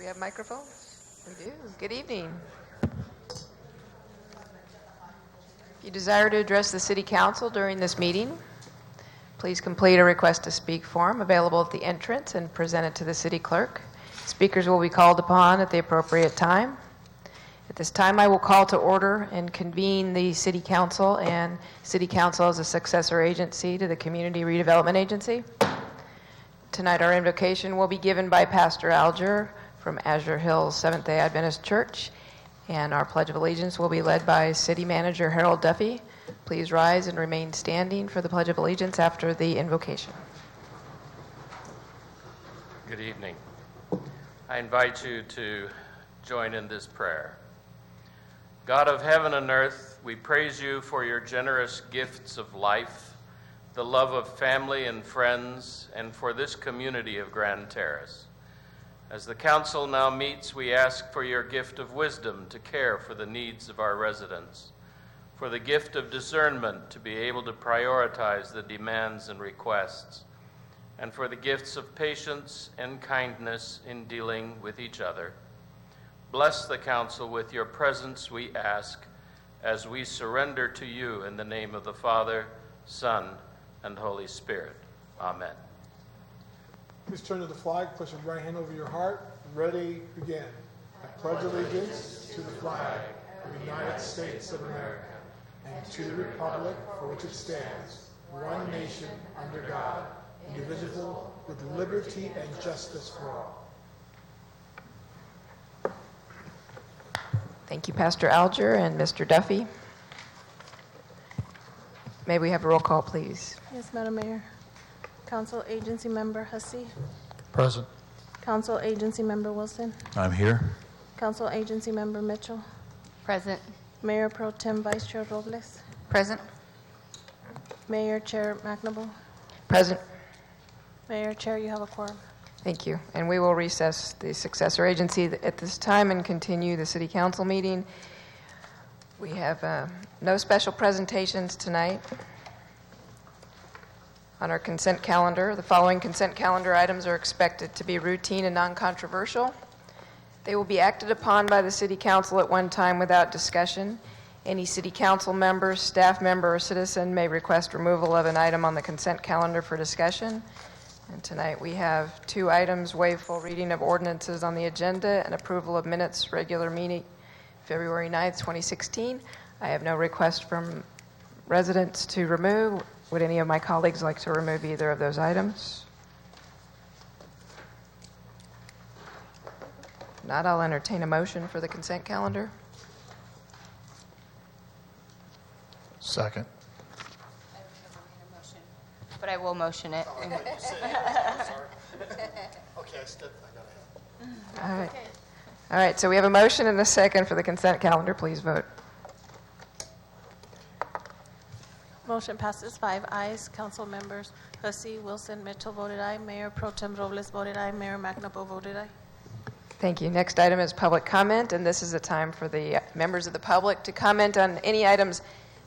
we have microphones? We do. Good evening. If you desire to address the City Council during this meeting, please complete a request to speak form available at the entrance and present it to the City Clerk. Speakers will be called upon at the appropriate time. At this time, I will call to order and convene the City Council, and City Council is a successor agency to the Community Redevelopment Agency. Tonight, our invocation will be given by Pastor Alger from Azure Hills Seventh-day Adventist Church, and our Pledge of Allegiance will be led by City Manager Harold Duffy. Please rise and remain standing for the Pledge of Allegiance after the invocation. Good evening. I invite you to join in this prayer. God of heaven and earth, we praise you for your generous gifts of life, the love of family and friends, and for this community of Grand Terrace. As the council now meets, we ask for your gift of wisdom to care for the needs of our residents, for the gift of discernment to be able to prioritize the demands and requests, and for the gifts of patience and kindness in dealing with each other. Bless the council with your presence, we ask, as we surrender to you in the name of the Father, Son, and Holy Spirit. Amen. Please turn to the flag, place your right hand over your heart. Ready, begin. I pledge allegiance to the flag of the United States of America and to the republic for which it stands, one nation under God, indivisible, with liberty and justice for all. Thank you, Pastor Alger and Mr. Duffy. May we have a roll call, please? Yes, Madam Mayor. Council Agency Member Hussey. Present. Council Agency Member Wilson. I'm here. Council Agency Member Mitchell. Present. Mayor Pro Tem Vice Chair Robles. Present. Mayor Chair McNable. Present. Mayor Chair, you have a quorum. Thank you. And we will recess the successor agency at this time and continue the City Council meeting. We have no special presentations tonight. On our consent calendar, the following consent calendar items are expected to be routine and non-controversial. They will be acted upon by the City Council at one time without discussion. Any City Council member, staff member, or citizen may request removal of an item on the consent calendar for discussion. And tonight we have 2 items: waive full reading of ordinances on the agenda and approval of minutes, regular meeting February 9th, 2016. I have no request from residents to remove. Would any of my colleagues like to remove either of those items? If not, I'll entertain a motion for the consent calendar. Second. But I will motion it. Okay, I got ahead. All right. All right, so we have a motion and a second for the consent calendar. Please vote. Motion passes 5 ayes. Council members Hussey, Wilson, Mitchell voted aye. Mayor Pro Tem Robles voted aye. Mayor McNable voted aye. Thank you. Next item is public comment, and this is a time for the members of the public to comment on any items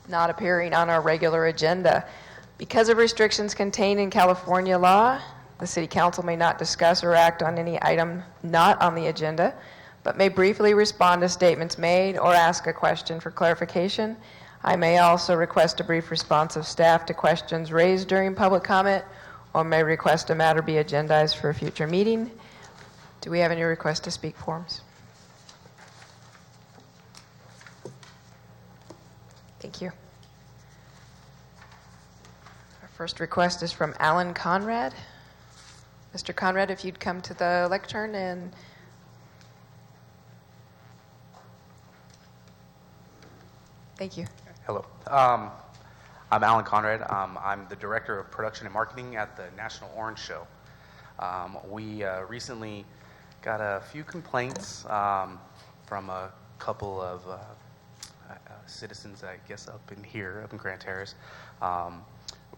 not appearing on our regular agenda. Because of restrictions contained in California law, the City Council may not discuss or act on any item not on the agenda, but may briefly respond to statements made or ask a question for clarification. I may also request a brief response of staff to questions raised during public comment, or may request a matter be agendized for a future meeting. Do we have any request to speak forms? Thank you. Our first request is from Alan Conrad. Mr. Conrad, if you'd come to the lectern and... Thank you. Hello. I'm Alan Conrad. I'm the Director of Production and Marketing at the National Orange Show. We recently got a few complaints from a couple of citizens, I guess, up in Grand Terrace.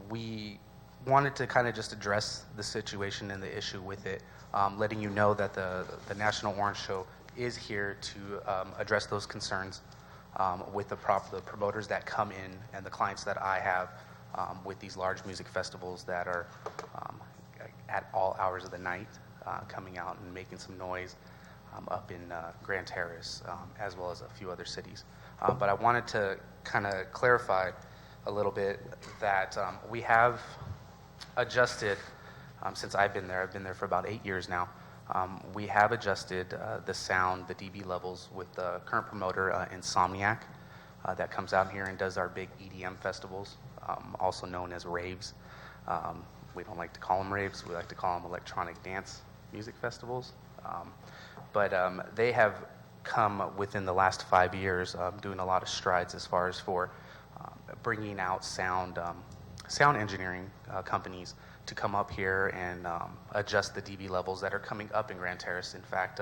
We wanted to kind of just address the situation and the issue with it, letting you know that the National Orange Show is here to address those concerns with the promoters that come in and the clients that I have with these large music festivals that are at all hours of the night coming out and making some noise. up in Grand Terrace, as well as a few other cities. But I wanted to kind of clarify a little bit that we have adjusted, since I've been there for about 8 years now. We have adjusted the sound, the dB levels with the current promoter, Insomniac, that comes out here and does our big EDM festivals, also known as raves. We don't like to call them raves, we like to call them electronic dance music festivals. But they have come within the last 5 years doing a lot of strides as far as for bringing out sound engineering companies to come up here and adjust the dB levels that are coming up in Grand Terrace. In fact,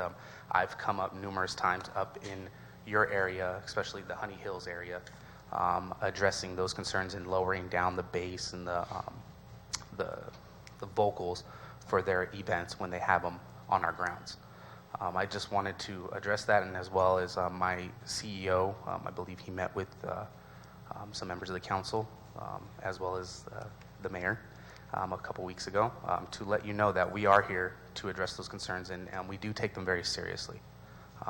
I've come up numerous times up in your area, especially the Honey Hills area, addressing those concerns and lowering down the bass and the vocals for their events when they have them on our grounds. I just wanted to address that, and as well as my CEO, I believe he met with some members of the council, as well as the mayor a couple weeks ago, to let you know that we are here to address those concerns, and we do take them very seriously,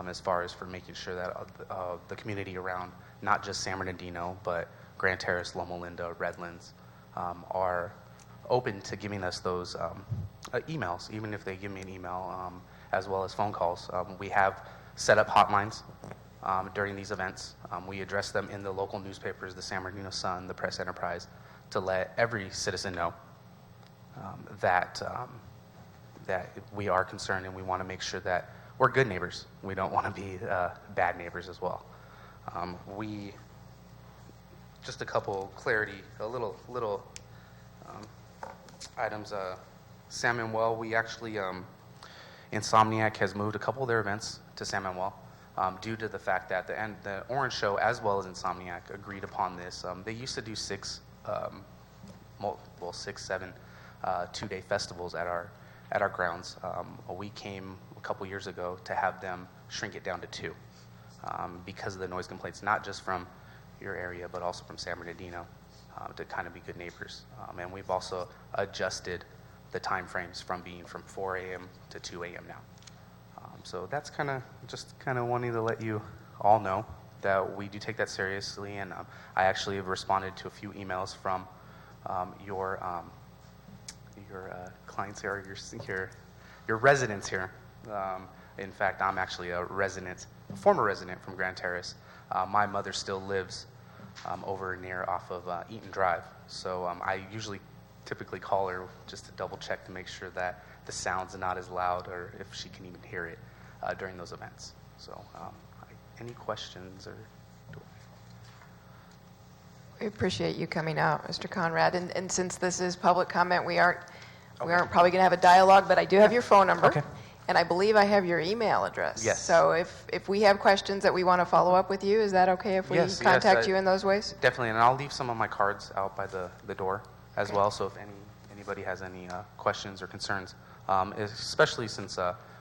as far as for making sure that the community around, not just San Bernardino, but Grand Terrace, Loma Linda, Redlands, are open to giving us those emails, even if they give me an email, as well as phone calls. We have set up hotlines during these events. We address them in the local newspapers, the San Bernardino Sun, the Press Enterprise, to let every citizen know that we are concerned, and we want to make sure that we're good neighbors. We don't want to be bad neighbors as well. Just a couple clarity, a little items. San Manuel, we actually, Insomniac has moved a couple of their events to San Manuel due to the fact that the Orange Show, as well as Insomniac, agreed upon this. They used to do 6, 7 2-day festivals at our grounds. We came a couple years ago to have them shrink it down to 2 because of the noise complaints, not just from your area, but also from San Bernardino, to kind of be good neighbors. And we've also adjusted the time frames from being from 4 a.m. to 2 a.m. now. So that's kind of wanting to let you all know that we do take that seriously, and I actually have responded to a few emails from your clients here, your residents here. In fact, I'm actually a former resident from Grand Terrace. My mother still lives over near off of Eaton Drive, so I typically call her just to double check to make sure that the sound's not as loud, or if she can even hear it during those events. So any questions? We appreciate you coming out, Mr. Conrad. And since this is public comment, we aren't probably going to have a dialogue, but I do have your phone number. Okay. And I believe I have your email address. Yes. So if we have questions that we want to follow up with you, is that okay if we contact you in those ways? Definitely, and I'll leave some of my cards out by the door as well, so if anybody has any questions or concerns, especially since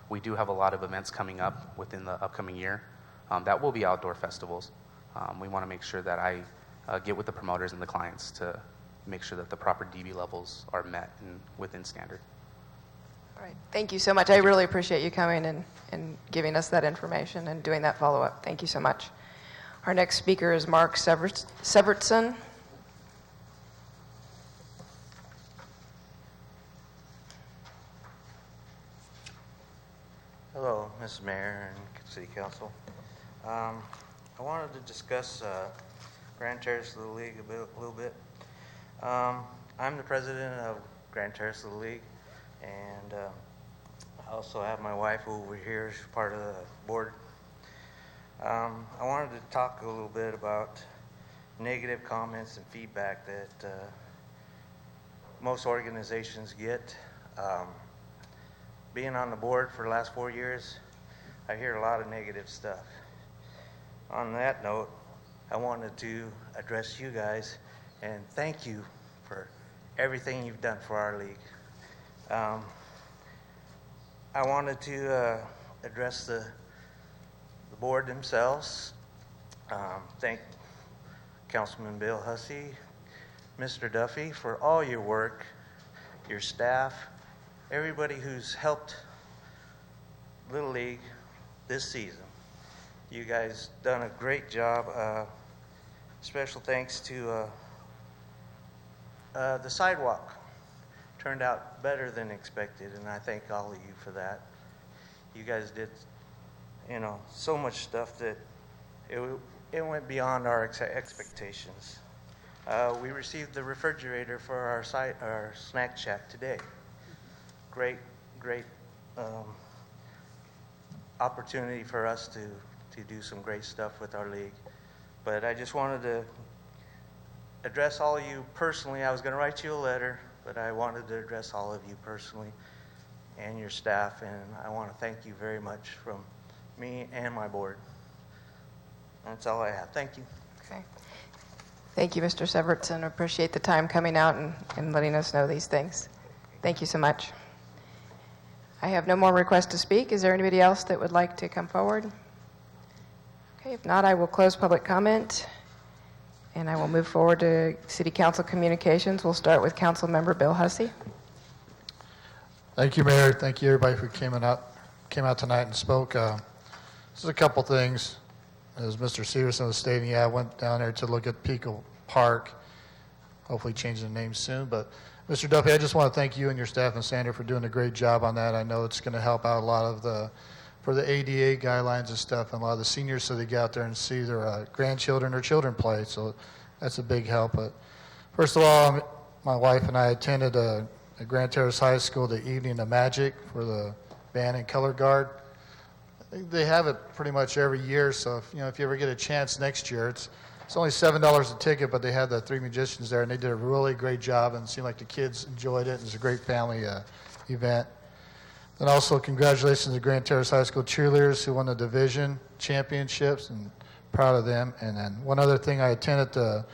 we do have a lot of events coming up within the upcoming year that will be outdoor festivals. We want to make sure that I get with the promoters and the clients to make sure that the proper dB levels are met and within standard. All right. Thank you so much. I really appreciate you coming and giving us that information and doing that follow-up. Thank you so much. Our next speaker is Mark Severtson. Hello, Mr. Mayor and City Council. I wanted to discuss Grand Terrace Little League a little bit. I'm the president of Grand Terrace Little League, and I also have my wife over here as part of the board. I wanted to talk a little bit about negative comments and feedback that most organizations get. Being on the board for the last 4 years, I hear a lot of negative stuff. On that note, I wanted to address you guys and thank you for everything you've done for our league. I wanted to address the board themselves. Thank Councilman Bill Hussey, Mr. Duffy, for all your work, your staff, everybody who's helped Little League this season. You guys done a great job. Special thanks to the sidewalk. Turned out better than expected, and I thank all of you for that. You guys did, so much stuff that it went beyond our expectations. We received the refrigerator for our snack shack today. Great opportunity for us to do some great stuff with our league. But I just wanted to address all of you personally. I was going to write you a letter, but I wanted to address all of you personally and your staff, and I want to thank you very much from me and my board. That's all I have. Thank you. Okay. Thank you, Mr. Severson. I appreciate the time coming out and letting us know these things. Thank you so much. I have no more requests to speak. Is there anybody else that would like to come forward? Okay, if not, I will close public comment, and I will move forward to City Council communications. We'll start with Council Member Bill Hussey. Thank you, Mayor. Thank you, everybody, who came out tonight and spoke. Just a couple things. As Mr. Severson was stating, I went down there to look at Pico Park, hopefully changing the name soon. But Mr. Duffy, I just want to thank you and your staff and Sandra for doing a great job on that. I know it's going to help out a lot of for the ADA guidelines and stuff, and a lot of the seniors, so they get out there and see their grandchildren or children play. So that's a big help. But first of all, my wife and I attended at Grand Terrace High School the Evening of Magic for the band and color guard. They have it pretty much every year, so if you ever get a chance next year, it's only $7 a ticket, but they had the 3 musicians there, and they did a really great job, and it seemed like the kids enjoyed it. It was a great family event. And also, congratulations to Grand Terrace High School cheerleaders who won the division championships, and proud of them. And then one other thing, I attended the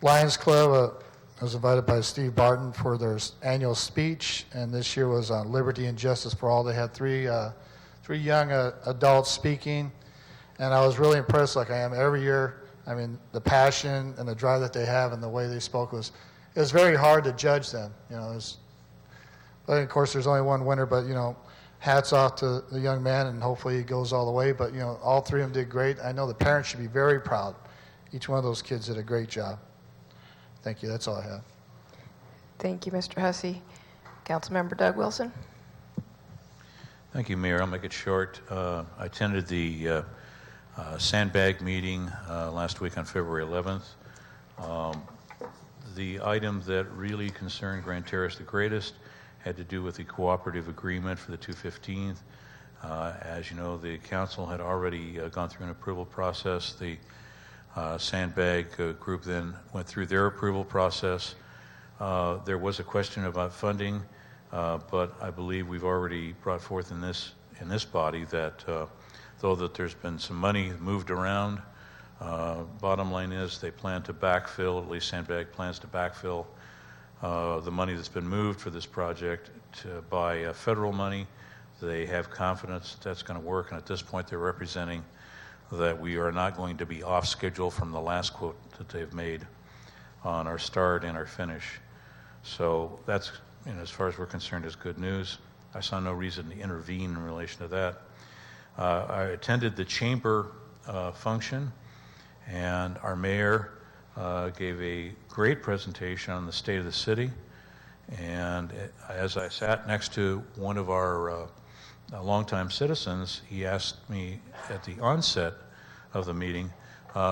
Lions Club. I was invited by Steve Barton for their annual speech, and this year was on liberty and justice for all. They had three young adults speaking, and I was really impressed, like I am every year. I mean, the passion and the drive that they have and the way they spoke it was very hard to judge them. But of course, there's only one winner. But hats off to the young man, and hopefully he goes all the way. But all three of them did great. I know the parents should be very proud. Each one of those kids did a great job. Thank you. That's all I have. Thank you, Mr. Hussey. Councilmember Doug Wilson. Thank you, Mayor. I'll make it short. I attended the sandbag meeting last week on February 11th. The item that really concerned Grand Terrace the greatest had to do with the cooperative agreement for the 215th. As you know, the council had already gone through an approval process. The sandbag group then went through their approval process. There was a question about funding, but I believe we've already brought forth in this body that though that there's been some money moved around, bottom line is they plan to backfill, at least Sandbag plans to backfill the money that's been moved for this project by federal money. They have confidence that's going to work, and at this point they're representing that we are not going to be off schedule from the last quote that they've made on our start and our finish. So that's, as far as we're concerned, is good news. I saw no reason to intervene in relation to that. I attended the chamber function, and our mayor gave a great presentation on the state of the city. And as I sat next to one of our longtime citizens, he asked me at the onset of the meeting,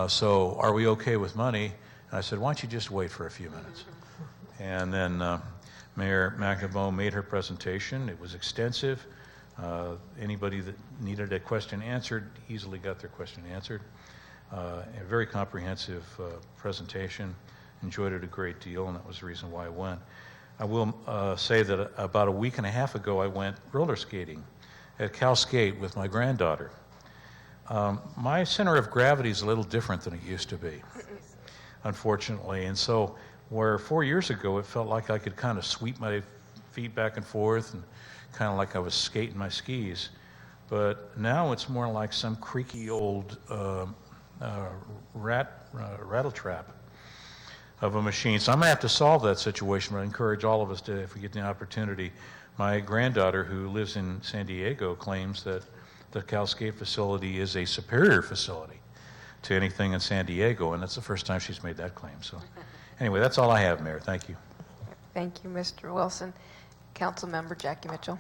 so are we okay with money? And I said, why don't you just wait for a few minutes? And then Mayor McNamara made her presentation. It was extensive. Anybody that needed a question answered easily got their question answered. A very comprehensive presentation. Enjoyed it a great deal, and that was the reason why I went. I will say that about a week and a half ago, I went roller skating at Cal Skate with my granddaughter. My center of gravity is a little different than it used to be, unfortunately. And so where 4 years ago it felt like I could kind of sweep my feet back and forth and kind of like I was skating my skis, but now it's more like some creaky old rattle trap of a machine. So I'm going to have to solve that situation, but I encourage all of us to, if we get the opportunity. My granddaughter, who lives in San Diego, claims that the Cascade facility is a superior facility to anything in San Diego, and that's the first time she's made that claim. So anyway, that's all I have, Mayor. Thank you. Thank you, Mr. Wilson. Councilmember Jackie Mitchell.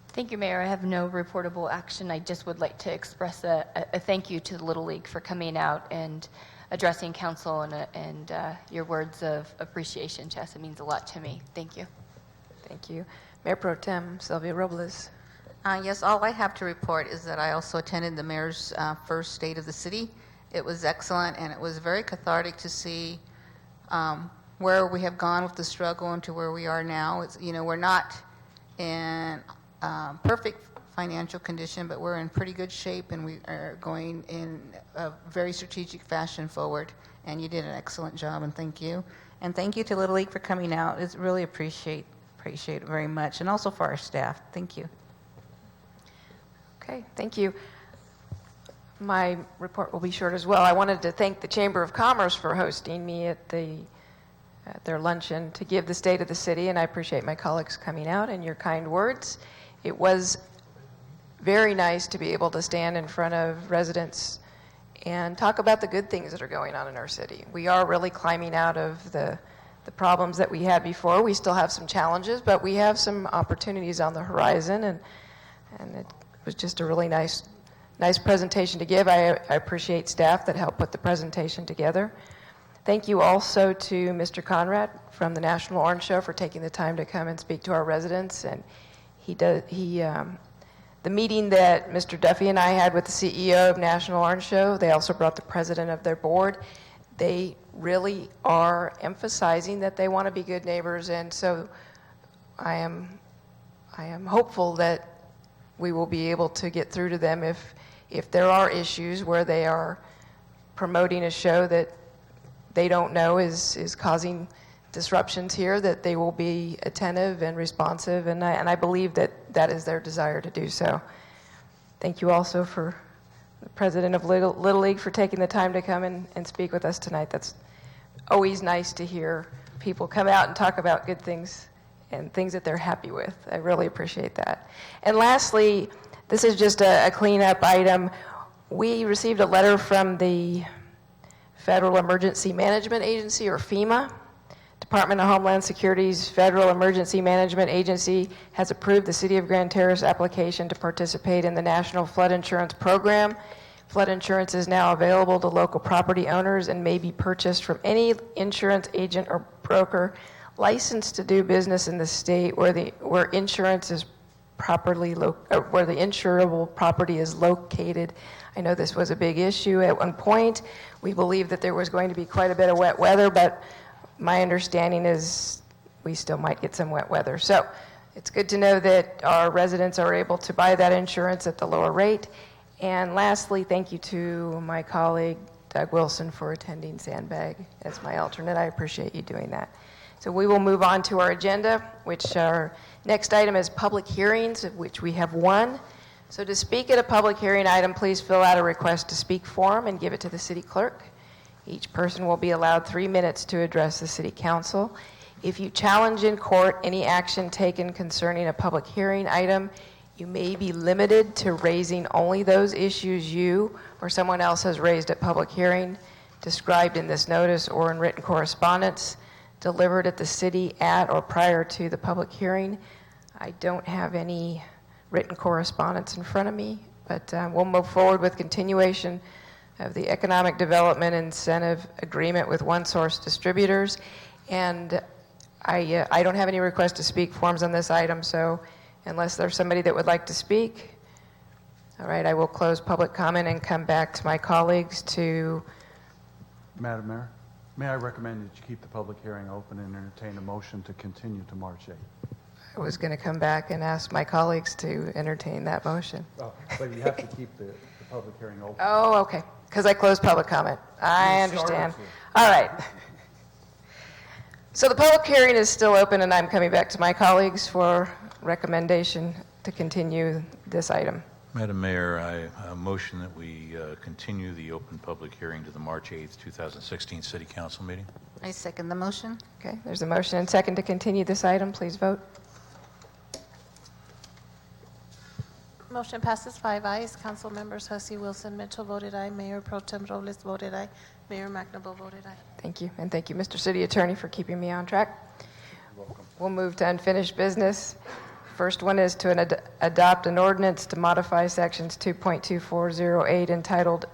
Thank you, Mayor. I have no reportable action. I just would like to express a thank you to the Little League for coming out and addressing council and your words of appreciation, Chess. It means a lot to me. Thank you. Thank you. Mayor Pro Tem Sylvia Robles. Yes, all I have to report is that I also attended the mayor's first State of the City. It was excellent, and it was very cathartic to see where we have gone with the struggle and to where we are now. It's, you know, we're not in perfect financial condition, but we're in pretty good shape, and we are going in a very strategic fashion forward. And you did an excellent job, and thank you. And thank you to Little League for coming out. It's really appreciate it very much, and also for our staff. Thank you. Okay, thank you. My report will be short as well. I wanted to thank the Chamber of Commerce for hosting me at their luncheon to give the state of the city, and I appreciate my colleagues coming out and your kind words. It was very nice to be able to stand in front of residents and talk about the good things that are going on in our city. We are really climbing out of the problems that we had before. We still have some challenges, but we have some opportunities on the horizon, and it was just a really nice presentation to give. I appreciate staff that helped put the presentation together. Thank you also to Mr. Conrad from the National Orange Show for taking the time to come and speak to our residents. And the meeting that Mr. Duffy and I had with the CEO of National Orange Show, they also brought the president of their board. They really are emphasizing that they want to be good neighbors, and so I am hopeful that we will be able to get through to them if there are issues where they are promoting a show that they don't know is causing disruptions here, that they will be attentive and responsive, and I believe that is their desire to do so. Thank you also for the president of Little League for taking the time to come and speak with us tonight. That's always nice to hear people come out and talk about good things and things that they're happy with. I really appreciate that. And lastly, this is just a cleanup item. We received a letter from the Federal Emergency Management Agency, or FEMA. Department of Homeland Security's Federal Emergency Management Agency has approved the City of Grand Terrace application to participate in the National Flood Insurance Program. Flood insurance is now available to local property owners and may be purchased from any insurance agent or broker licensed to do business in the state where insurance is properly where the insurable property is located. I know this was a big issue at one point. We believed that there was going to be quite a bit of wet weather, but my understanding is we still might get some wet weather. So it's good to know that our residents are able to buy that insurance at the lower rate. And lastly, thank you to my colleague, Doug Wilson, for attending Sandbag as my alternate. I appreciate you doing that. So we will move on to our agenda, which our next item is public hearings, of which we have one. So to speak at a public hearing item, please fill out a request to speak form and give it to the city clerk. Each person will be allowed 3 minutes to address the city council. If you challenge in court any action taken concerning a public hearing item, you may be limited to raising only those issues you or someone else has raised at public hearing, described in this notice or in written correspondence, delivered at the city at or prior to the public hearing. I don't have any written correspondence in front of me, but we'll move forward with continuation of the Economic Development Incentive Agreement with OneSource Distributors. And I don't have any request to speak forms on this item, so unless there's somebody that would like to speak, all right, I will close public comment and come back to my colleagues to... Madam Mayor, may I recommend that you keep the public hearing open and entertain a motion to continue to March 8th? I was going to come back and ask my colleagues to entertain that motion. Oh, but you have to keep the public hearing open. Oh, okay, because I closed public comment. I understand. All right. So the public hearing is still open, and I'm coming back to my colleagues for recommendation to continue this item. Madam Mayor, I motion that we continue the open public hearing to the March 8th, 2016 City Council meeting. I second the motion. Okay, there's a motion and second to continue this item. Please vote. Motion passes 5 ayes. Council members Hussey, Wilson, Mitchell voted aye. Mayor Pro Tem Robles voted aye. Mayor McNabb voted aye. Thank you, and thank you, Mr. City Attorney, for keeping me on track. We'll move to unfinished business. First one is to adopt an ordinance to modify sections 2.2408 entitled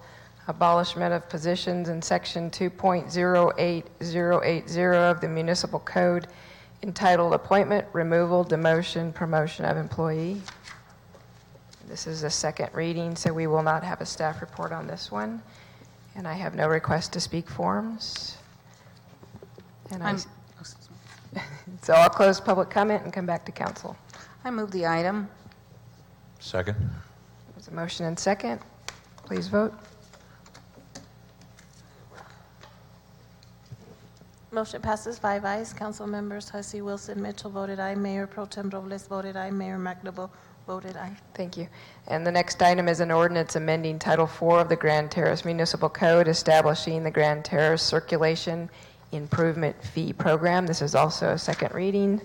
Abolishment of Positions and section 2.08080 of the Municipal Code entitled Appointment, Removal, Demotion, Promotion of Employee. This is a second reading, so we will not have a staff report on this one. And I have no request to speak forms. And so I'll close public comment and come back to council. I move the item. Second? There's a motion and second. Please vote. Motion passes 5 ayes. Council members Hussey, Wilson, Mitchell voted aye. Mayor Pro Tem Robles voted aye. Mayor McNabb voted aye. Thank you. And the next item is an ordinance amending Title IV of the Grand Terrace Municipal Code, establishing the Grand Terrace Circulation Improvement Fee Program. This is also a second reading,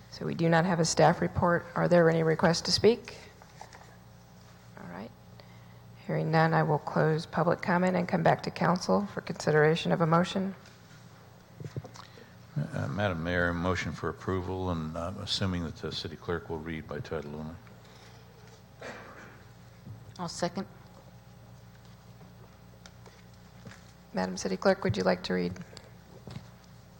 so we do not have a staff report. Are there any requests to speak? All right. Hearing none, I will close public comment and come back to council for consideration of a motion. Madam Mayor, motion for approval, and I'm assuming that the city clerk will read by title only. I'll second. Madam City Clerk, would you like to read?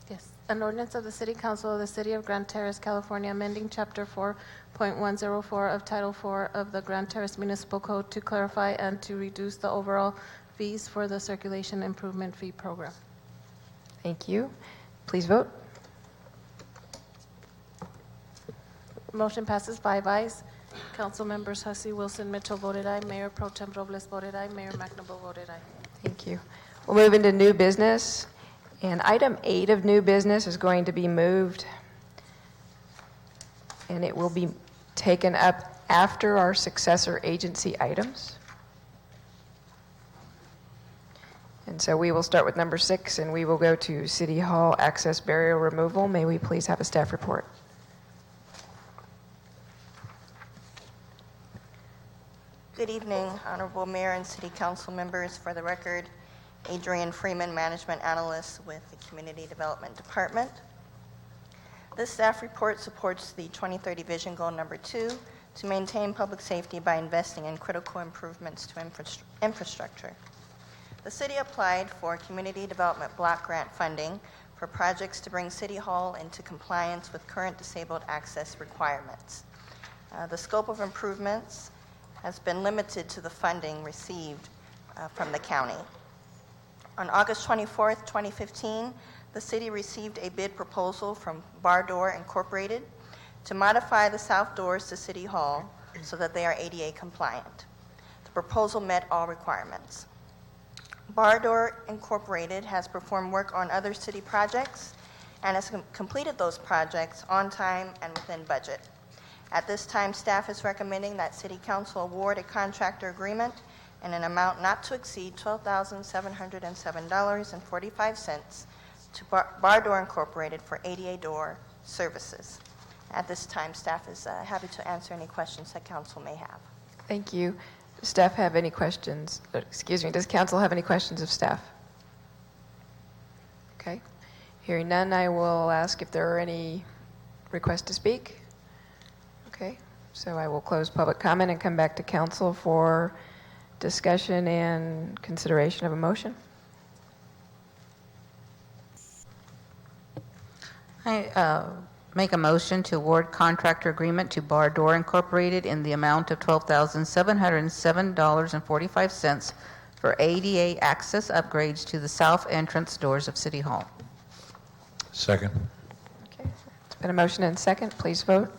Yes. An ordinance of the City Council of the City of Grand Terrace, California, amending Chapter 4.104 of Title 4 of the Grand Terrace Municipal Code to clarify and to reduce the overall fees for the Circulation Improvement Fee Program. Thank you. Please vote. Motion passes 5 ayes. Council members Hussey, Wilson, Mitchell voted aye. Mayor Pro Tem Robles voted aye. Mayor McNabb voted aye. Thank you. We'll move into new business. And item 8 of new business is going to be moved, and it will be taken up after our successor agency items. And so we will start with number 6, and we will go to City Hall access barrier removal. May we please have a staff report? Good evening, Honorable Mayor and City Council members. For the record, Adrian Freeman, Management Analyst with the Community Development Department. This staff report supports the 2030 Vision Goal number 2 to maintain public safety by investing in critical improvements to infrastructure. The city applied for Community Development Block Grant funding for projects to bring City Hall into compliance with current disabled access requirements. The scope of improvements has been limited to the funding received from the county. On August 24th, 2015, the city received a bid proposal from Bar Door Incorporated to modify the south doors to City Hall so that they are ADA compliant. The proposal met all requirements. Bar Door Incorporated has performed work on other city projects and has completed those projects on time and within budget. At this time, staff is recommending that City Council award a contractor agreement in an amount not to exceed $12,707.45 to Bar Door Incorporated for ADA door services. At this time, staff is happy to answer any questions that council may have. Thank you. Does staff have any questions? Excuse me, does council have any questions of staff? Okay. Hearing none, I will ask if there are any requests to speak. Okay, so I will close public comment and come back to council for discussion and consideration of a motion. I make a motion to award contractor agreement to Bar Door Incorporated in the amount of $12,707.45 for ADA access upgrades to the south entrance doors of City Hall. Second? Okay, it's been a motion and second. Please vote.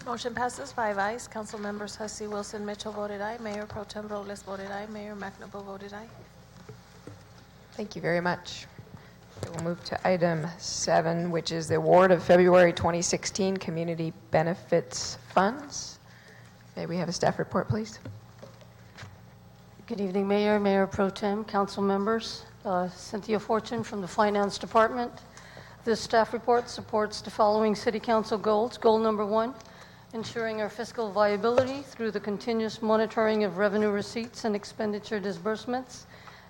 Motion passes 5 ayes. Council members Hussey, Wilson, Mitchell voted aye. Mayor Pro Tem Robles voted aye. Mayor McNabb voted aye. Thank you very much. We'll move to item 7, which is the award of February 2016 Community Benefits Funds. May we have a staff report, please? Good evening, Mayor, Mayor Pro Tem, council members. Cynthia Fortune from the Finance Department. This staff report supports the following City Council goals. Goal number 1, ensuring our fiscal viability through the continuous monitoring of revenue receipts and expenditure disbursements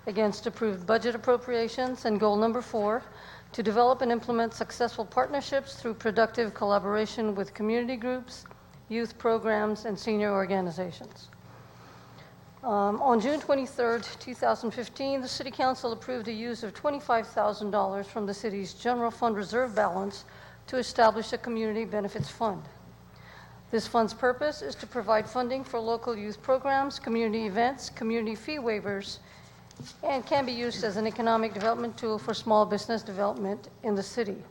against approved budget appropriations, and goal number 4, to develop and implement successful partnerships through productive collaboration with community groups, youth programs, and senior organizations. On June 23, 2015, the City Council approved the use of $25,000 from the city's general fund reserve balance to establish a community benefits fund. This fund's purpose is to provide funding for local youth programs, community events, community fee waivers, and can be used as an economic development tool for small business development in the city.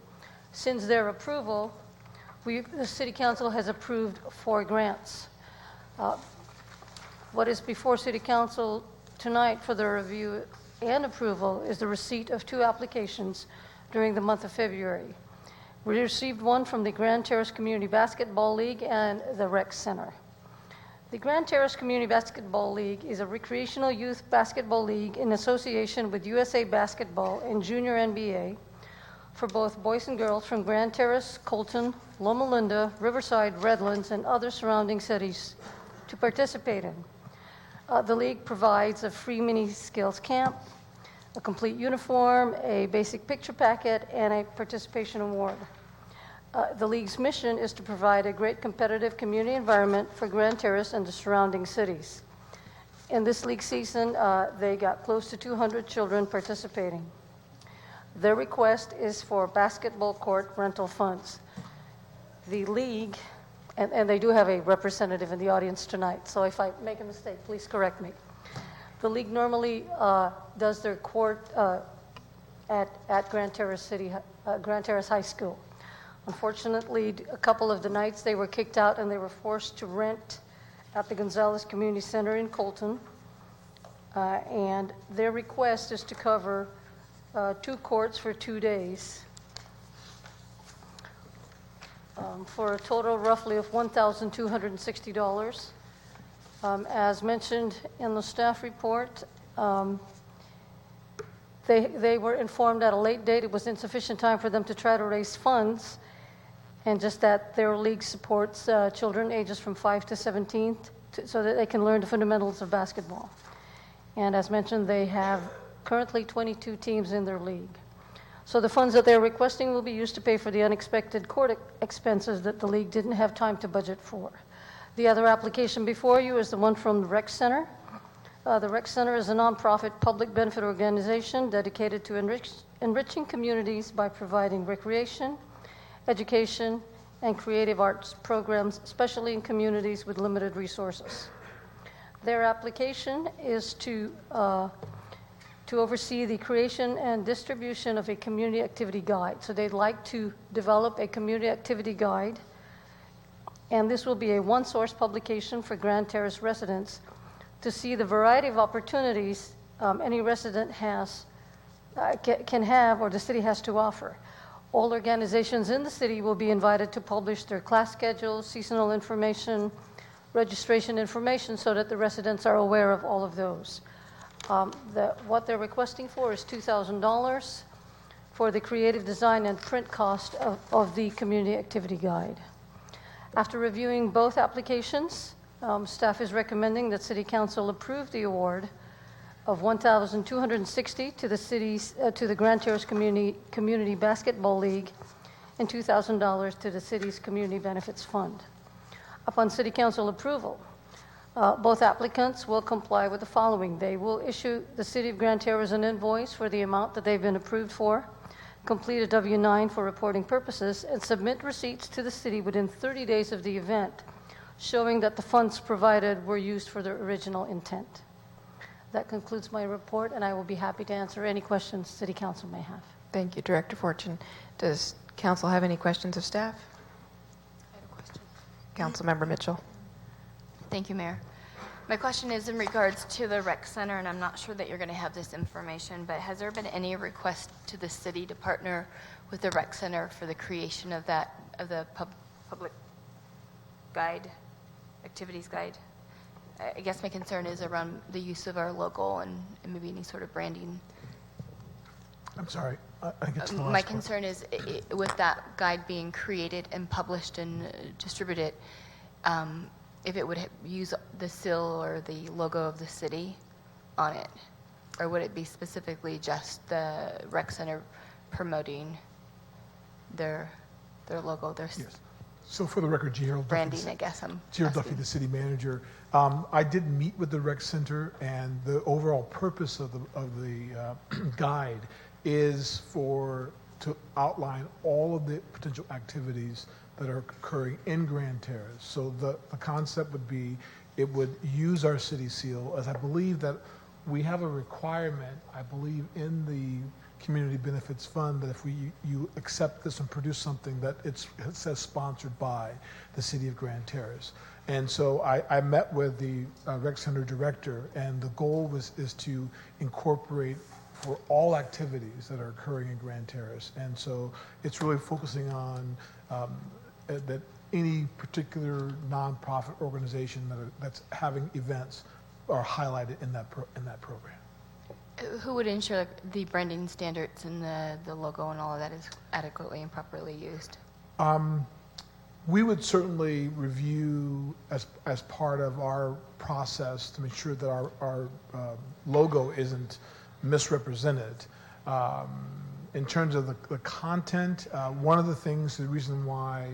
Since their approval, the City Council has approved 4 grants. What is before City Council tonight for their review and approval is the receipt of 2 applications during the month of February. We received one from the Grand Terrace Community Basketball League and the Rec Center. The Grand Terrace Community Basketball League is a recreational youth basketball league in association with USA Basketball and Junior NBA for both boys and girls from Grand Terrace, Colton, Loma Linda, Riverside, Redlands, and other surrounding cities to participate in. The league provides a free mini skills camp, a complete uniform, a basic picture packet, and a participation award. The league's mission is to provide a great competitive community environment for Grand Terrace and the surrounding cities. In this league season, they got close to 200 children participating. Their request is for basketball court rental funds. The league, and they do have a representative in the audience tonight, so if I make a mistake, please correct me. The league normally does their court at Grand Terrace Grand Terrace High School. Unfortunately, a couple of the nights they were kicked out and they were forced to rent at the Gonzalez Community Center in Colton. And their request is to cover 2 courts for 2 days for a total roughly of $1,260. As mentioned in the staff report, they were informed at a late date it was insufficient time for them to try to raise funds, and just that their league supports children ages from 5 to 17 so that they can learn the fundamentals of basketball. And as mentioned, they have currently 22 teams in their league. So the funds that they're requesting will be used to pay for the unexpected court expenses that the league didn't have time to budget for. The other application before you is the one from the Rec Center. The Rec Center is a nonprofit public benefit organization dedicated to enriching communities by providing recreation, education, and creative arts programs, especially in communities with limited resources. Their application is to oversee the creation and distribution of a community activity guide. So they'd like to develop a community activity guide, and this will be a one-source publication for Grand Terrace residents to see the variety of opportunities any resident can have or the city has to offer. All organizations in the city will be invited to publish their class schedules, seasonal information, registration information, so that the residents are aware of all of those. What they're requesting for is $2,000 for the creative design and print cost of the community activity guide. After reviewing both applications, staff is recommending that City Council approve the award of $1,260 to the Grand Terrace Community Basketball League and $2,000 to the city's Community Benefits Fund. Upon City Council approval, both applicants will comply with the following. They will issue the City of Grand Terrace an invoice for the amount that they've been approved for, complete a W-9 for reporting purposes, and submit receipts to the city within 30 days of the event, showing that the funds provided were used for their original intent. That concludes my report, and I will be happy to answer any questions City Council may have. Thank you, Director Fortune. Does council have any questions of staff? I have a question. Councilmember Mitchell. Thank you, Mayor. My question is in regards to the rec center, and I'm not sure that you're going to have this information, but has there been any request to the city to partner with the rec center for the creation of the public guide, activities guide? I guess my concern is around the use of our logo and maybe any sort of branding. I'm sorry, I get to the last My part. concern is with that guide being created and published and distributed, if it would use the seal or the logo of the city on it? Or would it be specifically just the rec center promoting their logo, their So for the record, G. Harold Duffy, branding, I guess I'm Gerald Duffy, asking. the city manager. I did meet with the rec center, and the overall purpose of the guide is to outline all of the potential activities that are occurring in Grand Terrace. So the concept would be, it would use our city seal, as I believe that we have a requirement, I believe, in the Community Benefits Fund, that if you accept this and produce something, that it says sponsored by the city of Grand Terrace. And so I met with the rec center director, and the goal is to incorporate for all activities that are occurring in Grand Terrace. And so it's really focusing on that any particular nonprofit organization that's having events are highlighted in that program. Who would ensure the branding standards and the logo and all of that is adequately and properly used? We would certainly review as part of our process to make sure that our logo isn't misrepresented. In terms of the content, one of the things, the reason why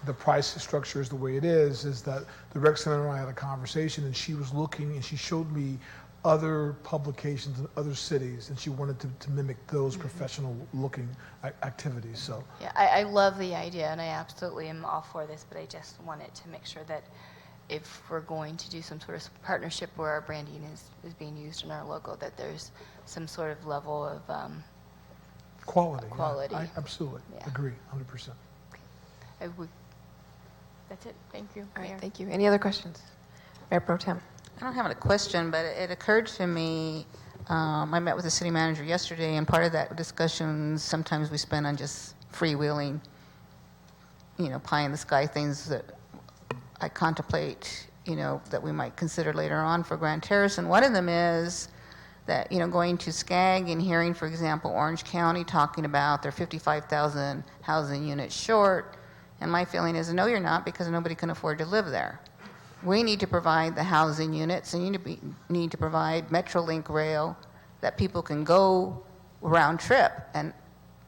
the price structure is the way it is that the rec center and I had a conversation, and she was looking and she showed me other publications in other cities, and she wanted to mimic those professional-looking activities. So Yeah, I love the idea, and I absolutely am all for this, but I just wanted to make sure that if we're going to do some sort of partnership where our branding is being used in our logo, that there's some sort of level of quality. Quality. I absolutely agree, 100%. That's it. Thank you. All right, Mayor. thank you. Any other questions? Mayor Pro Tem. I don't have a question, but it occurred to me, I met with the city manager yesterday, and part of that discussion sometimes we spend on just freewheeling, pie in the sky things that I contemplate, that we might consider later on for Grand Terrace. And one of them is that, going to SCAG and hearing, for example, Orange County talking about their 55,000 housing units short. And my feeling is, no, you're not, because nobody can afford to live there. We need to provide the housing units, and you need to provide Metrolink rail that people can go round trip. And,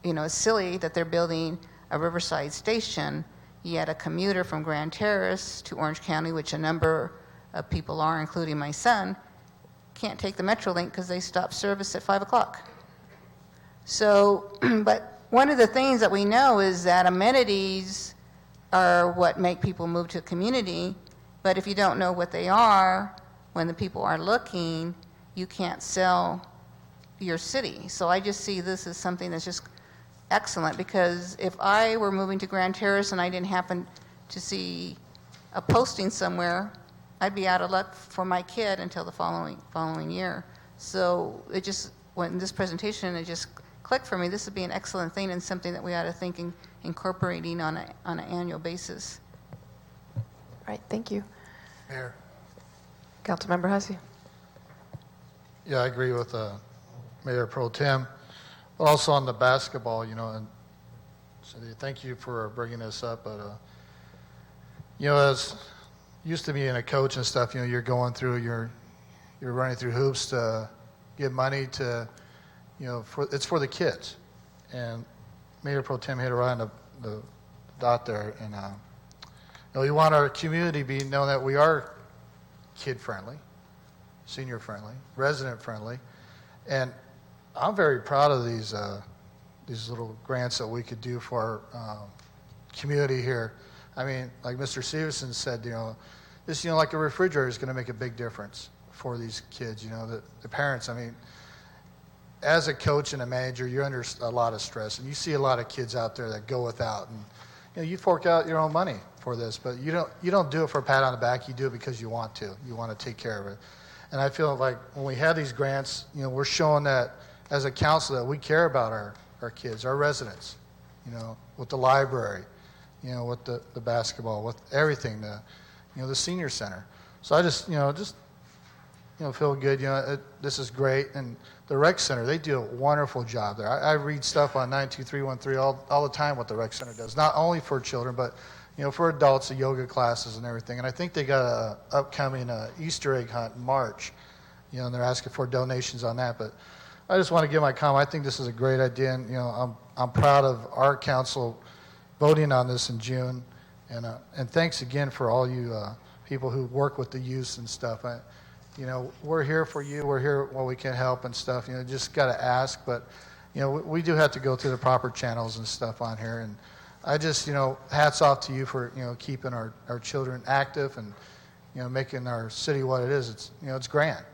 it's silly that they're building a Riverside station, yet a commuter from Grand Terrace to Orange County, which a number of people are, including my son, can't take the Metrolink because they stop service at 5 o'clock. So, but one of the things that we know is that amenities are what make people move to a community. But if you don't know what they are, when the people are looking, you can't sell your city. So I just see this as something that's just excellent, because if I were moving to Grand Terrace and I didn't happen to see a posting somewhere, I'd be out of luck for my kid until the following year. So it just, when this presentation, it just clicked for me. This would be an excellent thing and something that we ought to think incorporating on an annual basis. All right, thank you. Mayor. Councilmember Hussey. Yeah, I agree with Mayor Pro Tem. But also on the basketball, and so thank you for bringing this up. But, as used to being a coach and stuff, you're going through, you're running through hoops to get money to, it's for the kids. And Mayor Pro Tem hit it right on the dot there. And, we want our community to know that we are kid-friendly, senior-friendly, resident-friendly. And I'm very proud of these little grants that we could do for our community here. I mean, like Mr. Stevenson said, this, like a refrigerator is going to make a big difference for these kids, the parents. I mean, as a coach and a manager, you're under a lot of stress, and you see a lot of kids out there that go without, and you fork out your own money for this, but you don't do it for a pat on the back. You do it because you want to. You want to take care of it. And I feel like when we have these grants, we're showing that as a council that we care about our kids, our residents, with the library, with the basketball, with everything, the senior center. So I just feel good. This is great. And the rec center, they do a wonderful job there. I read stuff on 92313 all the time what the rec center does, not only for children, but for adults, the yoga classes and everything. And I think they got a upcoming Easter egg hunt in March, and they're asking for donations on that. But I just want to give my comment. I think this is a great idea, and I'm proud of our council voting on this in June. And thanks again for all you people who work with the youth and stuff. We're here for you. We're here while we can help and stuff. Just got to ask, but we do have to go through the proper channels and stuff on here. And I just hats off to you for keeping our children active and making our city what it is. It's grand.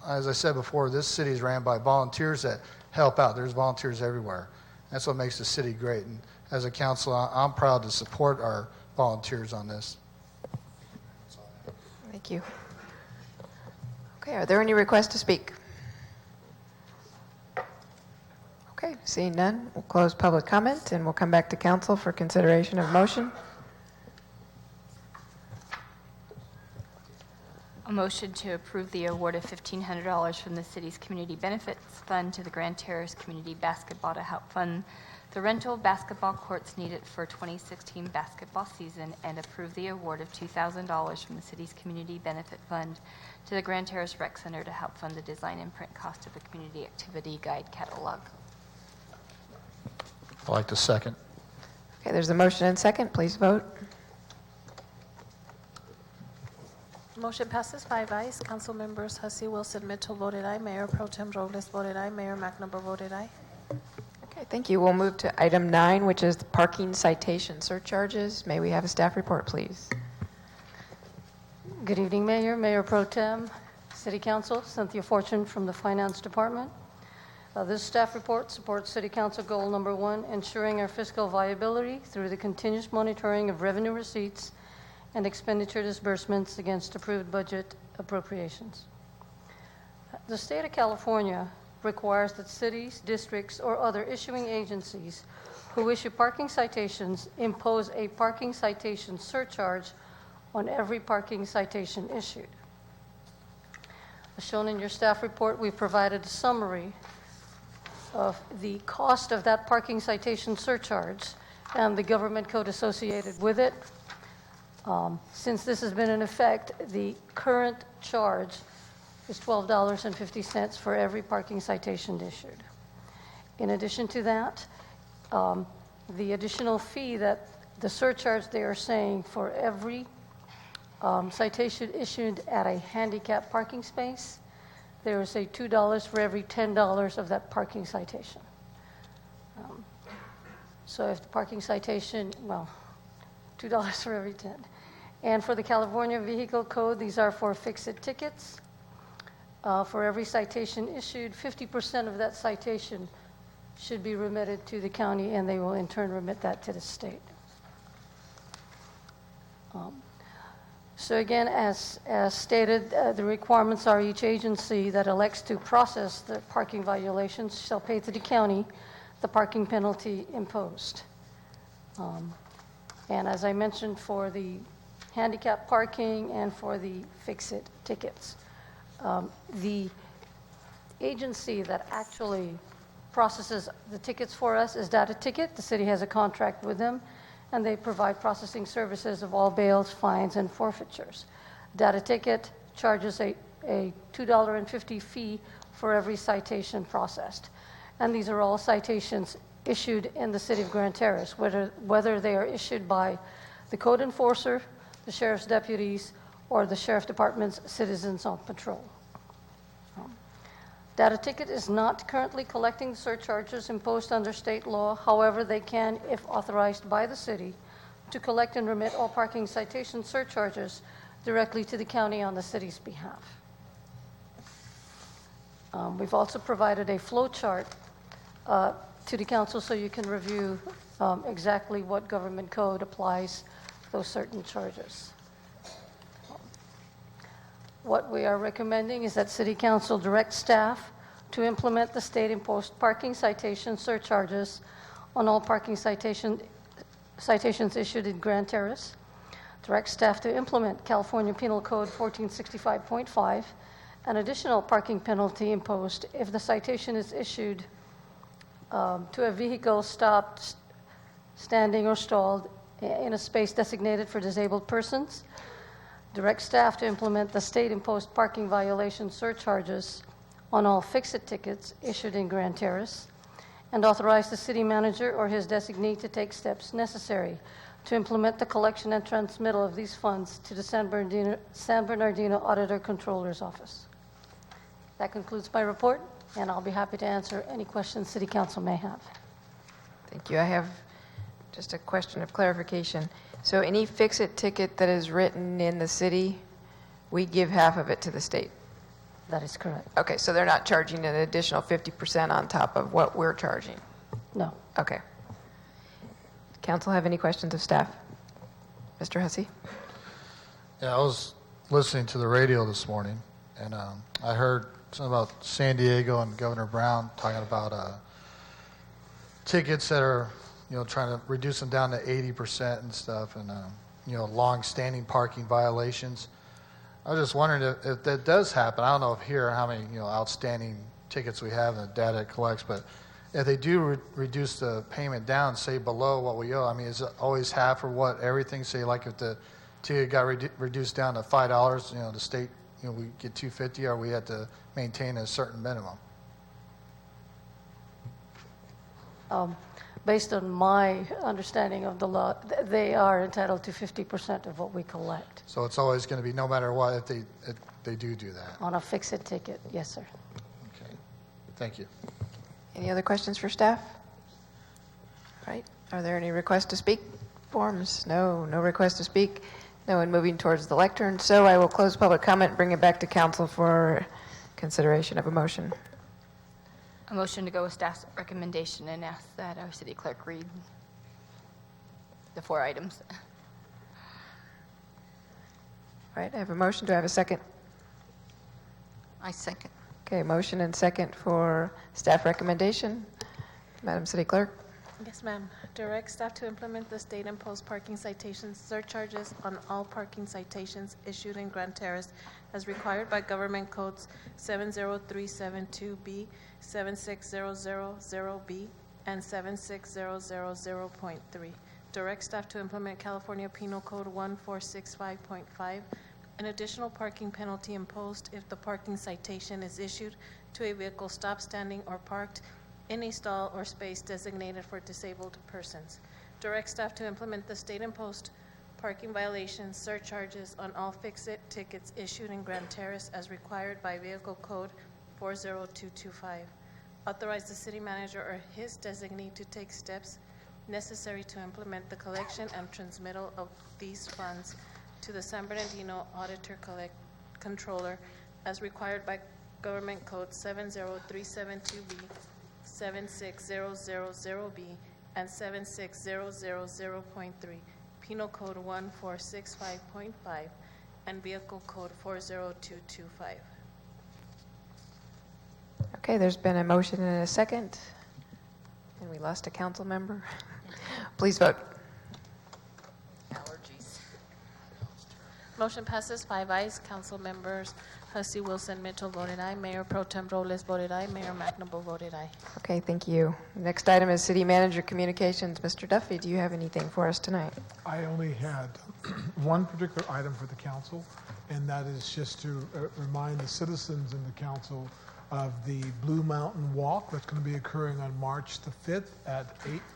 As I said before, this city is ran by volunteers that help out. There's volunteers everywhere. That's what makes the city great. And as a council, I'm proud to support our volunteers on this. Thank you. Okay, are there any requests to speak? Okay, seeing none, we'll close public comment and we'll come back to council for consideration of motion. A motion to approve the award of $1,500 from the city's Community Benefits Fund to the Grand Terrace Community Basketball to help fund the rental of basketball courts needed for 2016 basketball season, and approve the award of $2,000 from the city's Community Benefit Fund to the Grand Terrace Rec Center to help fund the design and print cost of the Community Activity Guide catalog. I'd like to second. Okay, there's a motion and second. Please vote. Motion passes 5 ayes. Council members Hussey, Wilson, Mitchell voted aye. Mayor Pro Tem Robles voted aye. Mayor McNamara voted aye. Okay, thank you. We'll move to item 9, which is the parking citation surcharges. May we have a staff report, please? Good evening, Mayor, Mayor Pro Tem, City Council, Cynthia Fortune from the Finance Department. This staff report supports City Council goal number 1, ensuring our fiscal viability through the continuous monitoring of revenue receipts and expenditure disbursements against approved budget appropriations. The state of California requires that cities, districts, or other issuing agencies who issue parking citations impose a parking citation surcharge on every parking citation issued. As shown in your staff report, we've provided a summary of the cost of that parking citation surcharge and the government code associated with it. Since this has been in effect, the current charge is $12.50 for every parking citation issued. In addition to that, the additional fee that the surcharge they are saying for every citation issued at a handicap parking space, there is a $2 for every $10 of that parking citation. So if the parking citation, well, $2 for every 10. And for the California Vehicle Code, these are for fix-it tickets. For every citation issued, 50% of that citation should be remitted to the county, and they will in turn remit that to the state. So again, as stated, the requirements are each agency that elects to process the parking violations shall pay to the county the parking penalty imposed. And as I mentioned, for the handicap parking and for the fix-it tickets, the agency that actually processes the tickets for us is Data Ticket. The city has a contract with them, and they provide processing services of all bails, fines, and forfeitures. Data Ticket charges a $2.50 fee for every citation processed. And these are all citations issued in the city of Grand Terrace, whether they are issued by the code enforcer, the sheriff's deputies, or the sheriff department's citizens on patrol. Data Ticket is not currently collecting the surcharges imposed under state law. However, they can, if authorized by the city, to collect and remit all parking citation surcharges directly to the county on the city's behalf. We've also provided a flow chart to the council so you can review exactly what government code applies those certain charges. What we are recommending is that City Council direct staff to implement the state-imposed parking citation surcharges on all parking citations issued in Grand Terrace. Direct staff to implement California Penal Code 1465.5, an additional parking penalty imposed if the citation is issued to a vehicle stopped, standing, or stalled in a space designated for disabled persons. Direct staff to implement the state-imposed parking violation surcharges on all fix-it tickets issued in Grand Terrace, and authorize the city manager or his designee to take steps necessary to implement the collection and transmittal of these funds to the San Bernardino Auditor Controller's Office. That concludes my report, and I'll be happy to answer any questions City Council may have. Thank you. I have just a question of clarification. So any fix-it ticket that is written in the city, we give half of it to the state? That is correct. Okay, so they're not charging an additional 50% on top of what we're charging? No. Okay. Council have any questions of staff? Mr. Hussey? Yeah, I was listening to the radio this morning, and I heard something about San Diego and Governor Brown talking about tickets that are, trying to reduce them down to 80% and stuff, and, long-standing parking violations. I was just wondering if that does happen. I don't know how many, outstanding tickets we have and the data it collects, but if they do reduce the payment down, say below what we owe, I mean, is it always half or what, everything? Say like if the ticket got reduced down to $5, the state, we get $2.50, or we had to maintain a certain minimum? Based on my understanding of the law, they are entitled to 50% of what we collect. So it's always going to be no matter what if they do that? On a fix-it ticket, yes, sir. Okay. Thank you. Any other questions for staff? All right. Are there any requests to speak forms? No requests to speak. No one moving towards the lectern. So I will close public comment and bring it back to council for consideration of a motion. A motion to go with staff's recommendation and ask that our city clerk read the 4 items. All right, I have a motion. Do I have a second? I second. Okay, motion and second for staff recommendation. Madam City Clerk? Yes, ma'am. Direct staff to implement the state-imposed parking citations surcharges on all parking citations issued in Grand Terrace as required by Government Codes 70372B, 76000B, and 76000.3. Direct staff to implement California Penal Code 1465.5, an additional parking penalty imposed if the parking citation is issued to a vehicle stopped, standing, or parked in a stall or space designated for disabled persons. Direct staff to implement the state-imposed parking violations surcharges on all fix-it tickets issued in Grand Terrace as required by Vehicle Code 40225. Authorize the city manager or his designee to take steps necessary to implement the collection and transmittal of these funds to the San Bernardino Auditor Controller as required by Government Code 70372B, 76000B, and 76000.3, Penal Code 1465.5, and Vehicle Code 40225. Okay, there's been a motion and a second, and we lost a council member. Please vote. Motion passes 5 ayes. Council members Hussey, Wilson, Mitchell voted aye. Mayor Pro Tem Robles voted aye. Mayor McNable voted aye. Okay, thank you. Next item is City Manager Communications. Mr. Duffy, do you have anything for us tonight? I only had one particular item for the council, and that is just to remind the citizens in the council of the Blue Mountain Walk that's going to be occurring on March the 5th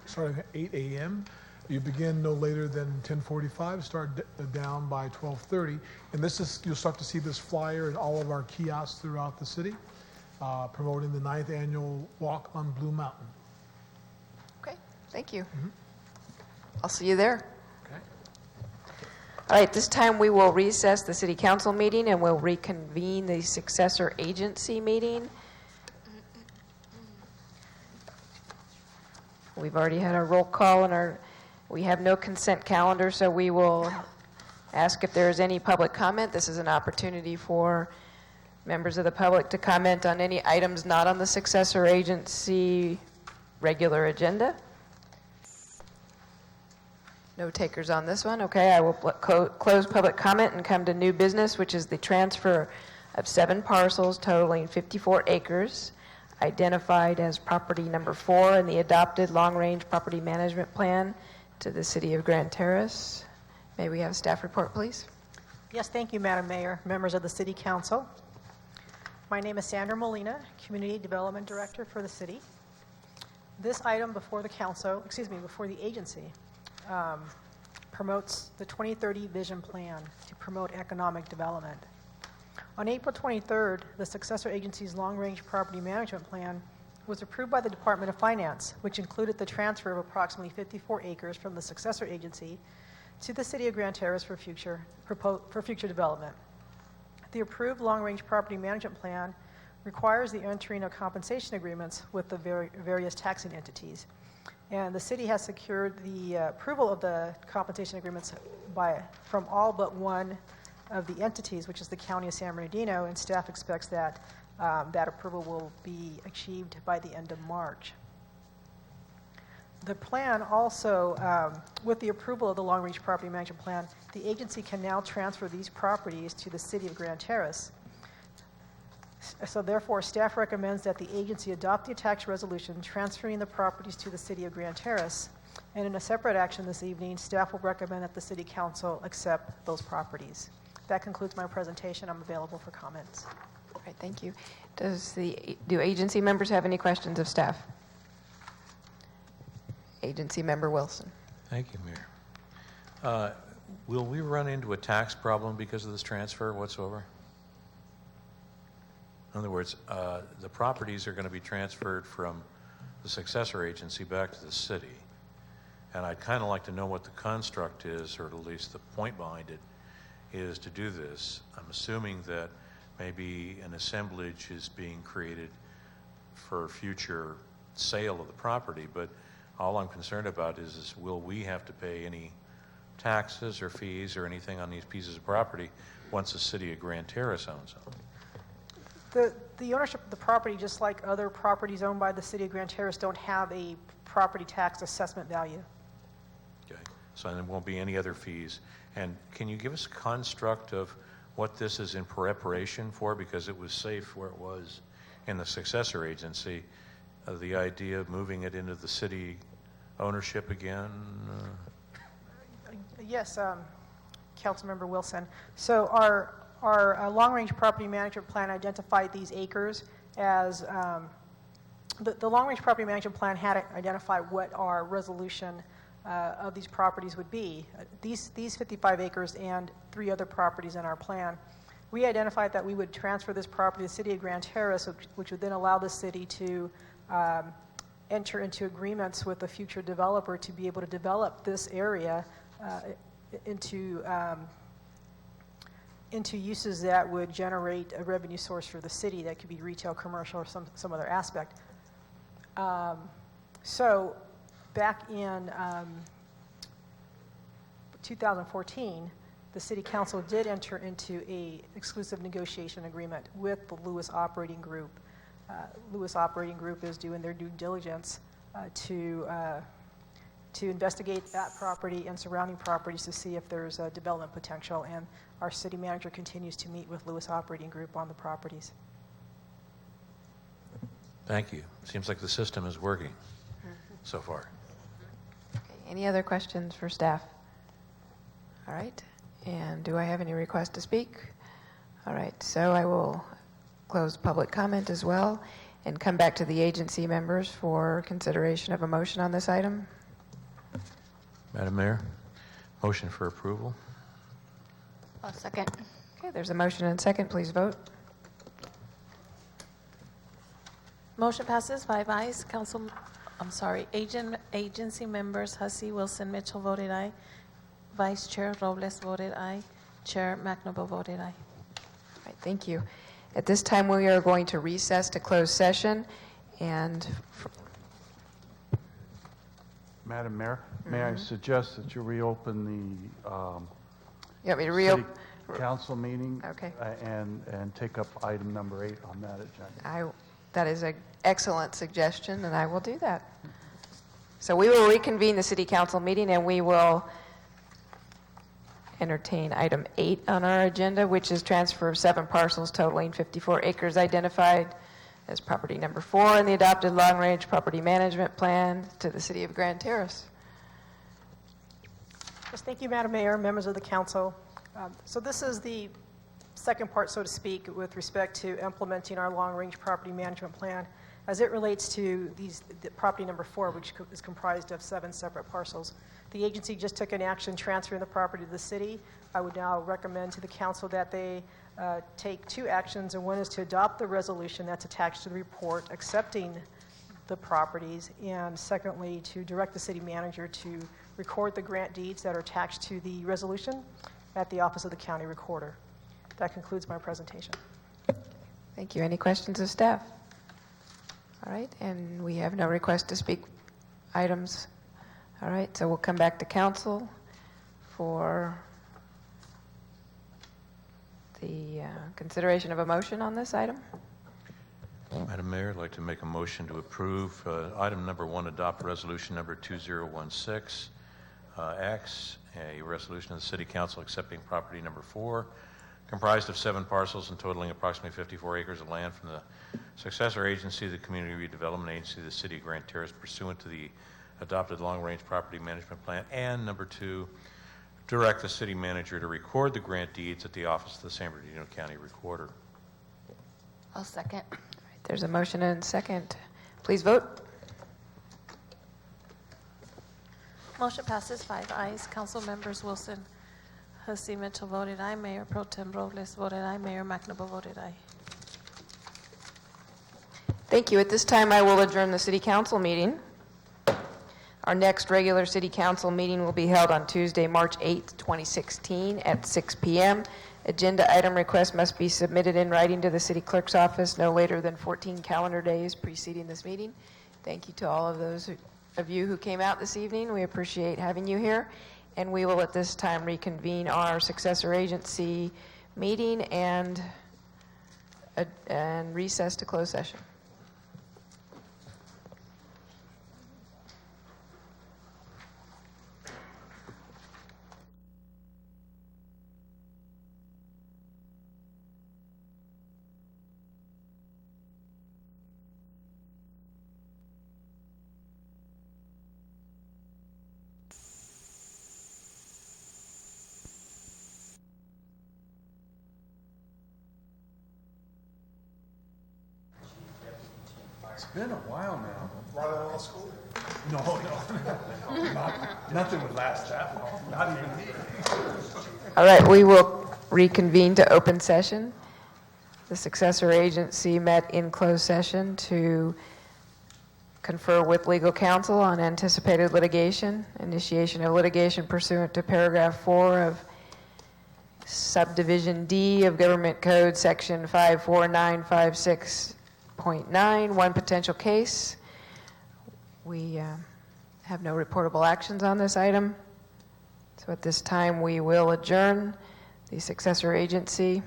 starting at 8 a.m. You begin no later than 10:45, start down by 12:30. And you'll start to see this flyer in all of our kiosks throughout the city, promoting the 9th annual Walk on Blue Mountain. Okay, thank you. I'll see you there. Okay. All right, this time we will recess the City Council meeting and we'll reconvene the successor agency meeting. We've already had our roll call and we have no consent calendar, so we will ask if there is any public comment. This is an opportunity for members of the public to comment on any items not on the successor agency regular agenda. No takers on this one. Okay, I will close public comment and come to new business, which is the transfer of 7 parcels totaling 54 acres, identified as property number 4 in the adopted long-range property management plan to the City of Grand Terrace. May we have a staff report, please? Yes, thank you, Madam Mayor, members of the City Council. My name is Sandra Molina, Community Development Director for the city. This item before the council, before the agency, promotes the 2030 Vision Plan to promote economic development. On April 23rd, the successor agency's long-range property management plan was approved by the Department of Finance, which included the transfer of approximately 54 acres from the successor agency to the City of Grand Terrace for future development. The approved long-range property management plan requires the entering of compensation agreements with the various taxing entities. And the city has secured the approval of the compensation agreements from all but one of the entities, which is the County of San Bernardino, and staff expects that that approval will be achieved by the end of March. The plan also, with the approval of the long-range property management plan, the agency can now transfer these properties to the City of Grand Terrace. So therefore, staff recommends that the agency adopt the attached resolution transferring the properties to the City of Grand Terrace. And in a separate action this evening, staff will recommend that the City Council accept those properties. That concludes my presentation. I'm available for comments. All right, thank you. Do agency members have any questions of staff? Agency Member Wilson. Thank you, Mayor. Will we run into a tax problem because of this transfer whatsoever? In other words, the properties are going to be transferred from the successor agency back to the city. And I'd kind of like to know what the construct is, or at least the point behind it, is to do this. I'm assuming that maybe an assemblage is being created for future sale of the property, but all I'm concerned about is will we have to pay any taxes or fees or anything on these pieces of property once the City of Grand Terrace owns them? The ownership of the property, just like other properties owned by the City of Grand Terrace, don't have a property tax assessment value. Okay, so there won't be any other fees. And can you give us a construct of what this is in preparation for? Because it was safe where it was in the successor agency. The idea of moving it into the city ownership again? Yes, Councilmember Wilson. So our long-range property management plan identified these acres as, the long-range property management plan had identified what our resolution of these properties would be. These 55 acres and 3 other properties in our plan. We identified that we would transfer this property to the City of Grand Terrace, which would then allow the city to enter into agreements with a future developer to be able to develop this area into uses that would generate a revenue source for the city. That could be retail, commercial, or some other aspect. So back in 2014, the City Council did enter into an exclusive negotiation agreement with the Lewis Operating Group. Lewis Operating Group is doing their due diligence to investigate that property and surrounding properties to see if there's a development potential, and our city manager continues to meet with Lewis Operating Group on the properties. Thank you. Seems like the system is working so far. Okay, any other questions for staff? All right, and do I have any requests to speak? All right, so I will close public comment as well and come back to the agency members for consideration of a motion on this item. Madam Mayor, motion for approval. I'll second. Okay, there's a motion and second. Please vote. Motion passes 5 ayes. Agency members Hussey, Wilson, Mitchell voted aye. Vice Chair Robles voted aye. Chair McNamara voted aye. All right, thank you. At this time, we are going to recess to close session, and Madam Mayor, may I suggest that you reopen the you want me to City Council meeting? Okay. And take up item number 8 on that agenda. That is an excellent suggestion, and I will do that. So we will reconvene the City Council meeting, and we will entertain item 8 on our agenda, which is transfer of 7 parcels totaling 54 acres identified as property number 4 in the adopted long-range property management plan to the City of Grand Terrace. Yes, thank you, Madam Mayor, members of the council. So this is the second part, so to speak, with respect to implementing our long-range property management plan as it relates to the property number 4, which is comprised of 7 separate parcels. The agency just took an action transferring the property to the city. I would now recommend to the council that they take 2 actions, and one is to adopt the resolution that's attached to the report accepting the properties, and secondly, to direct the city manager to record the grant deeds that are attached to the resolution at the office of the county recorder. That concludes my presentation. Thank you. Any questions of staff? All right, and we have no request to speak items. All right, so we'll come back to council for the consideration of a motion on this item. Madam Mayor, I'd like to make a motion to approve item number 1, adopt resolution number 2016, X, a resolution of the City Council accepting property number 4, comprised of 7 parcels and totaling approximately 54 acres of land from the successor agency, the Community Redevelopment Agency, the City of Grand Terrace, pursuant to the adopted long-range property management plan, and number 2, direct the city manager to record the grant deeds at the office of the San Bernardino County Recorder. I'll second. There's a motion and a second. Please vote. Motion passes 5 ayes. Council members Wilson, Hussey, Mitchell voted aye. Mayor Pro Tem Robles voted aye. Mayor McNable voted aye. Thank you. At this time, I will adjourn the city council meeting. Our next regular city council meeting will be held on Tuesday, March 8th, 2016 at 6 p.m. Agenda item requests must be submitted in writing to the city clerk's office no later than 14 calendar days preceding this meeting. Thank you to all of those of you who came out this evening. We appreciate having you here. And we will at this time reconvene our successor agency meeting and recess to closed session. It's been a while now. Right out of law school? No. Nothing would last that long, not even me. All right, we will reconvene to open session. The successor agency met in closed session to confer with legal counsel on anticipated litigation, initiation of litigation pursuant to paragraph 4 of subdivision D of Government Code section 54956.9, one potential case. We have no reportable actions on this item. So at this time, we will adjourn the successor agency.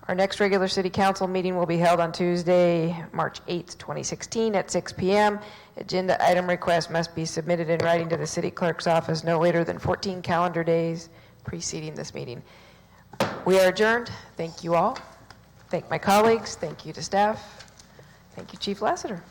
Our next regular city council meeting will be held on Tuesday, March 8th, 2016 at 6 p.m. Agenda item requests must be submitted in writing to the city clerk's office no later than 14 calendar days preceding this meeting. We are adjourned. Thank you all. Thank my colleagues. Thank you to staff. Thank you, Chief Lassiter.